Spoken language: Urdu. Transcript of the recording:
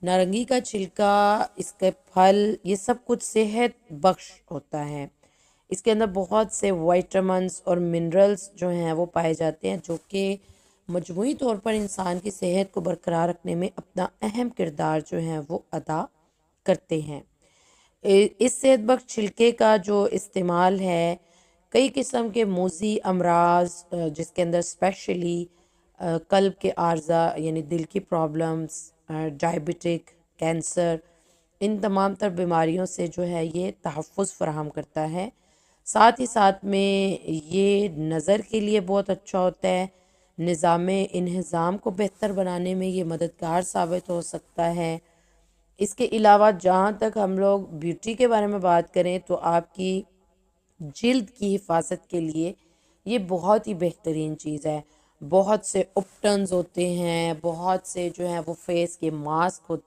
نارنگی کا چھلکا، اس کے پھل، یہ سب کچھ صحت بخش ہوتا ہے۔ اس کے اندر بہت سے وائٹامنس اور منرلز جو ہیں وہ پائے جاتے ہیں، جو کہ مجموعی طور پر انسان کی صحت کو برقرار رکھنے میں اپنا اہم کردار جو ہے وہ ادا کرتے ہیں۔ اس صحت بخش چھلکے کا جو استعمال ہے، کئی قسم کے موذی امراض جس کے اندر اسپیشلی قلب کے عارضہ یعنی دل کی پرابلمس، ڈائبٹک، کینسر، ان تمام تر بیماریوں سے جو ہے یہ تحفظ فراہم کرتا ہے۔ ساتھ ہی ساتھ میں یہ نظر کے لیے بہت اچھا ہوتا ہے، نظام انہضام کو بہتر بنانے میں یہ مددگار ثابت ہو سکتا ہے۔ اس کے علاوہ جہاں تک ہم لوگ بیوٹی کے بارے میں بات کریں تو آپ کی جلد کی حفاظت کے لیے یہ بہت ہی بہترین چیز ہے۔ بہت سے اپٹنز ہوتے ہیں، بہت سے جو ہیں وہ فیس کے ماسک ہوتے